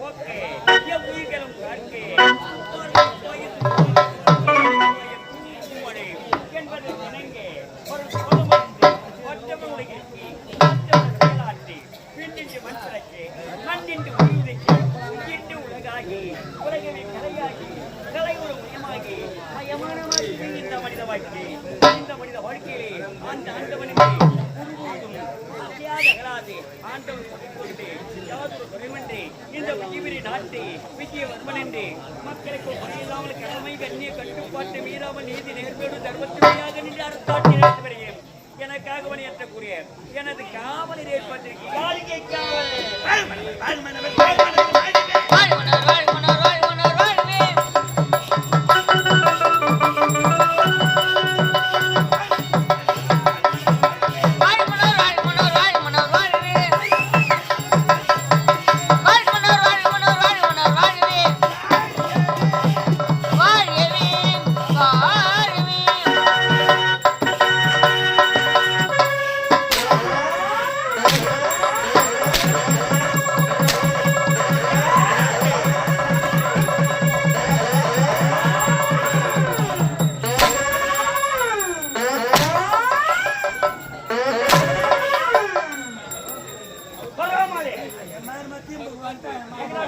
Okay என் உயிர்களும் காட்கே என்பது இணங்கே ஒரு குடும்பத்தை ஒற்றவர்களுக்கு செயலாற்றி பின்னின்று மண்பிறக்கு மண்ணின்று உயிருக்கு உயிர்ந்து உலகாகி உலகமே கலையாகி கலை ஒரு மயமாகி மயமானமாகி இந்த மனித வாழ்க்கை இந்த மனித வாழ்க்கையிலே அந்த ஆண்டவனுக்கு அகலாது ஆண்டவன் கொண்டு யாதொரு குறைமின்றி இந்த விஜயவரி நாட்டை விஜயவர்மன் என்று மக்களுக்கு குறையில்லாமல் கடமை கண்ணிய கட்டுப்பாட்டு மீறாமல் நீதி நேர்மையோடு தர்மத்துமையாக நின்று அரசாட்சி நடத்தி வருகிறேன். எனக்காக பணியாற்றக்கூடிய எனது காவலில் ஏற்பட்டிருக்கிறேன்.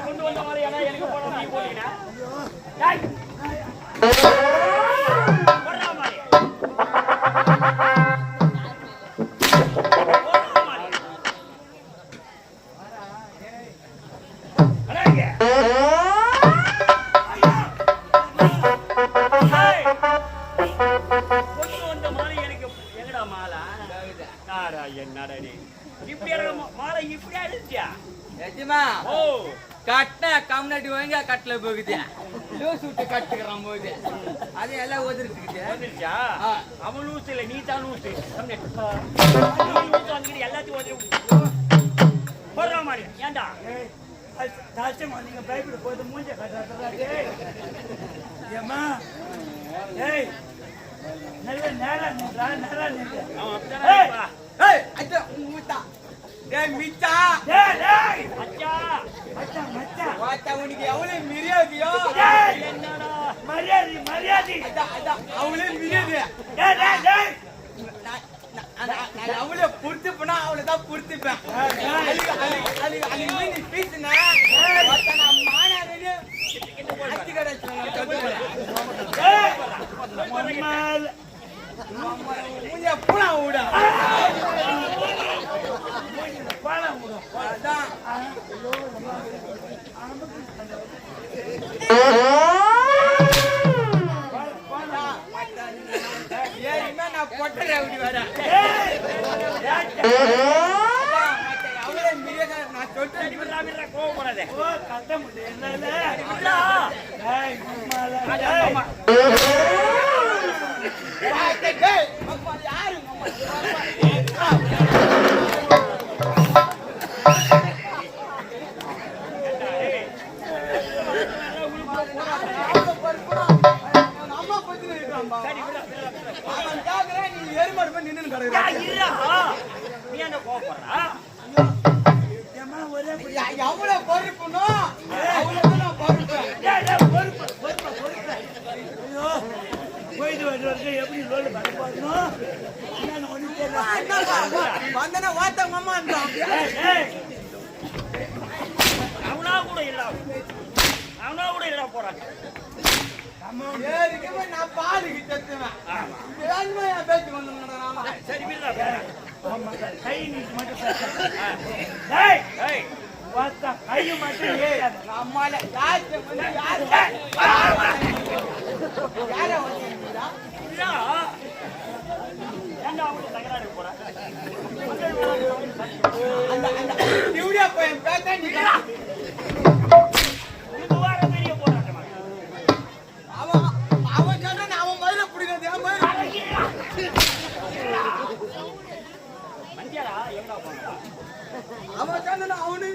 கொண்டு வந்த மாதிரி எனக்கு போன நீ போனீங்கன்னா கட்ட கம்னாடி வாங்க கட்டல போகுது லூஸ் விட்டு கட்டுக்கிறான் போகுது அது எல்லாம் ஓதிருச்சா அவன் லூஸ் இல்ல நீ தான் லூஸ் எல்லாத்தையும் ஓதிரு போடுற மாதிரி ஏண்டா நீங்க பயப்பட போது மூஞ்ச கட்டுறா நல்ல நேரம் மிச்சா உனக்கு எவ்வளவு மிரியாதியோ மரியாதை அவளே மிரியாது அவளை பொறுத்து போனா அவளைதான் பொறுத்துப்பேன் நீ பேசுன பூனா விட நான் பொட்டல அப்படி வர நான் சொல்றேன் கோவப்படாத கத்த முடியல யாரு எவ்வளவு பொறுப்புனோ வந்தன வாத்தங்க அம்மா அவனா கூட இல்ல போறாங்க நான் பாலுக்கு தத்துவேன் பேச்சு வந்து சரி கை நீட்டு மட்டும் கையும் மட்டும் நம்மால தகராறு போறேன் பெரிய போராட்டம் அவன் சொன்ன அவன் மயில பிடிக்காது மந்தியாரா எங்கடா போனா அவன் சொன்ன அவனு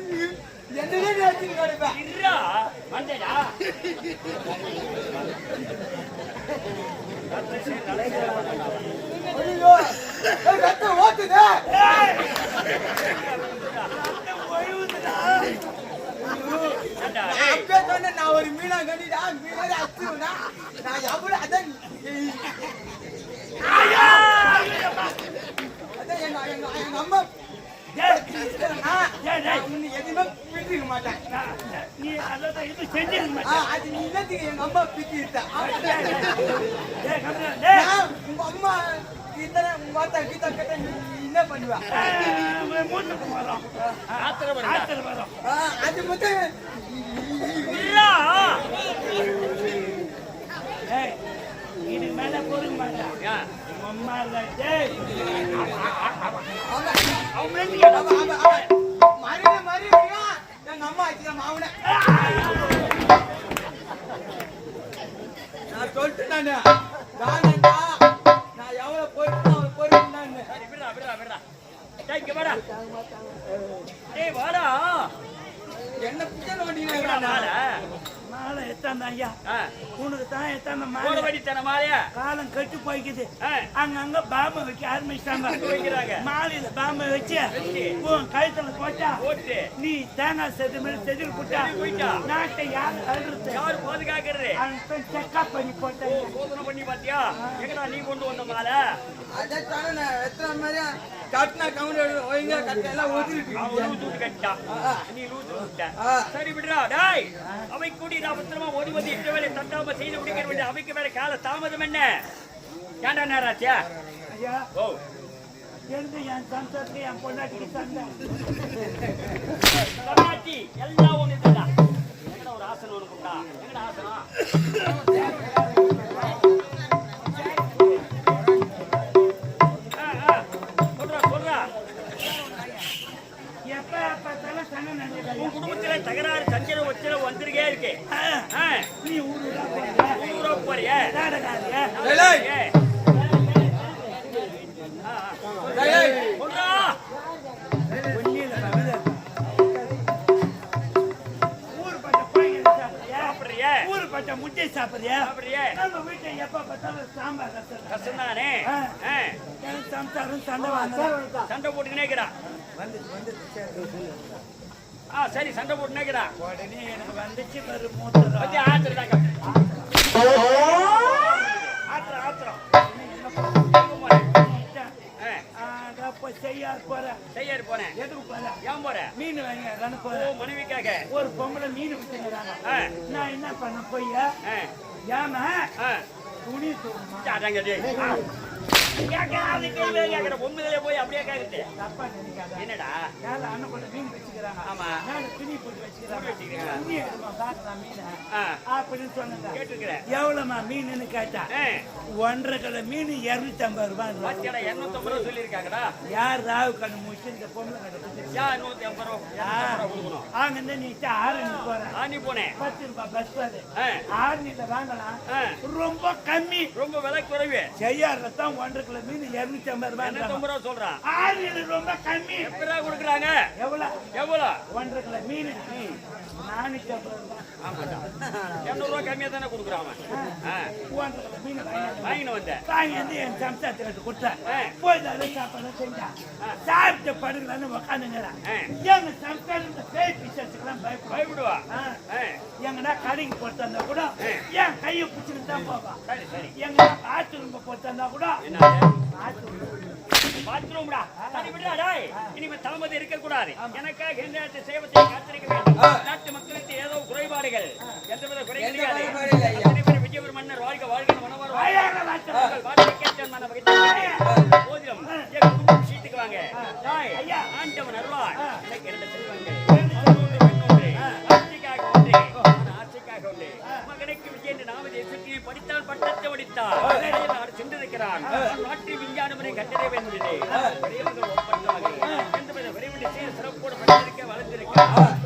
என்னவே நேரத்தில் கிடைப்பேன் இருடா மந்தியாரா ஐயோ கத்த ஓட்டுதே மீனாடி அச்சுனா நான் எவ்வளவு அதான் எங்க அம்மா உன்னை எதுவுமே பிடிக்க மாட்டேன். நீ அதான் இது செஞ்சிருக்க மாட்டேன். அது நீ என்னத்துக்கு எங்க அம்மா பிடிக்கிட்ட உங்க அம்மா கீதா உங்க வார்த்தை கீதா கேட்ட நீ என்ன பண்ணுவ? மூச்சுக்கு வரும். ஆத்திரம் வரும். அது மட்டும் இதுக்கு மேல பொறுக்க மாட்டான். அம்மா இல்ல மறுபடியும் எங்க அம்மா ஆச்சு மாவுன நான் சொல்லிட்டு நானுடா நான் எவ்வளவு பொறுப்பு அவன் பொறுப்புனான்னு என்ன பிச்சை மாலை எத்தாந்த ஐயா உனக்கு தான் எத்தாந்த காலம் கெட்டு போய்க்குது. அங்கங்க பாம்பை வைக்க ஆரம்பிச்சிட்டாங்க. மாலையில பாம்பை வச்சு உன் கழுத்துல போட்டா நீ தேங்காய் செதில் போட்டா நாட்டை யாரு அழுறது யாரு பாதுகாக்கிறது? செக்அப் பண்ணி போட்டேன். சோதனை பண்ணி பாத்தியா? எங்கடா நீ கொண்டு வந்த மாலை? அதான் எத்தனை மாதிரியா கட்டினா கவுண்ட் ஒழுங்கா கட்ட எல்லாம் நீ லூசு விட்ட. சரி விடுறா டேய். அவை கூடி நான் பத்திரமா ஓடி வந்து இந்த வேலை தட்டாம செய்து முடிக்கிற வேண்டிய அவைக்கு வேற கால தாமதம் என்ன? ஏண்டா நேராச்சியா? ஐயா ஓ எழுந்து என் சந்தோஷத்துக்கு என் பொண்டாட்டிக்கு சண்டை. பொண்டாட்டி எல்லாம் ஒண்ணு இதுதான். எங்கடா ஒரு ஆசனம் ஒண்ணு கொடுத்தா? எங்கடா ஆசனம்? குடும்பத்துல தகராறு சஞ்சலம் வச்சலம் வந்துருக்கே இருக்கு. நீ ஊரா போறிய ஊருப்பட்ட முட்டை சாப்பிடுறியா? நம்ம வீட்டை எப்ப பார்த்தாலும் சாம்பார் கஷ்டம் தானே. சம்சாரம் சண்டை போட்டு நேக்கிறான். சரி சண்டை போட்டு நேக்கிறான். உடனே எனக்கு வந்துச்சு பாரு மூத்தம் செய்யாரு போறேன். எதுக்கு போறேன்? ஏன் போற? மீன் வாங்க மனைவிக்காக ஒரு பொம்பளை மீன் விட்டுங்கிறாங்க. நான் என்ன பண்ண போய் ஏமா துணி போய் அப்படியே கேக்குது. தப்பா நினைக்காத. என்னடா அண்ணன் கூட மீன் வச்சுக்கிறாங்க. ஆமா துணி போட்டு வச்சுக்கிறாங்க. மீன் அப்படின்னு சொன்னேன். கேட்டுக்கிறேன். எவ்வளவுமா மீன் கேட்டா 1.5 கிலோ மீன் 250 ரூபாய். 250 ரூபாய் சொல்லிருக்காங்கடா. யார் ராவு கண்ணு முடிச்சு இந்த பொம்பளை கடை 150 ரூபாய் அங்கிருந்து நீ ஆரணி போற. ஆணி போனேன். 10 ரூபாய் பஸ் பாரு. ஆரணியில வாங்கலாம். ரொம்ப கம்மி. ரொம்ப விலை குறைவு. செய்யாறுல தான் 1.5 கிலோ மீன் 250 ரூபாய். 250 ரூபாய் சொல்றான். ஆரணியில ரொம்ப கம்மி. எப்படா கொடுக்குறாங்க? எவ்வளவு 1.5 கிலோ மீன் 450 ரூபாய். ஆமாடா 200 ரூபாய் கம்மியா தானே கொடுக்குறான். 1.5 கிலோ மீன் வாங்கிட்டு வந்தேன். வாங்கி வந்து என் சம்சாரத்துக்கு கொடுத்தேன். போய் சாப்பாடு செஞ்சா சாப்பிட்டு படுக்கலான்னு உக்காந்துங்கிறான். எங்க சம்சாரத்தை பேய் பிசாசுக்கெல்லாம் பயப்படுவா. எங்கன்னா கடைக்கு போட்டு வந்தா கூட என் கையை பிடிச்சிட்டு தான் போவா. எங்க பாத்ரூம் போட்டு வந்தா கூட பாத்ரூம்டா. சரி விடுடா டேய். இனிமே தாமதம் இருக்க கூடாது. எனக்காக இந்த சேவத்தை காத்திருக்க வேண்டும். நாட்டு மக்களுக்கு ஏதோ குறைபாடுகள் எந்தவித குறை கிடையாது. அனைவரும் விஜயபுரம் மன்னர் வாழ்க வாழ்க மனவார் போதிலும் என் குடும்பம் சீட்டுக்கு வாங்க. ஆண்டவன் அருளாய் எனக்கு 2 செல்வங்கள் ஆட்சிக்காக ஒன்று ஆட்சிக்காக ஒன்று மகனுக்கு விஜய் என்று நாமதே சுற்றி படித்தால் பட்டத்தை படித்தார். நாடு சென்றிருக்கிறான். நாட்டில் விஞ்ஞானமனை கண்டறிய வேண்டும். ஒப்பந்தமாக எந்தவித விரைவில் சிறப்போடு படித்திருக்க வளர்ந்திருக்கிறார்.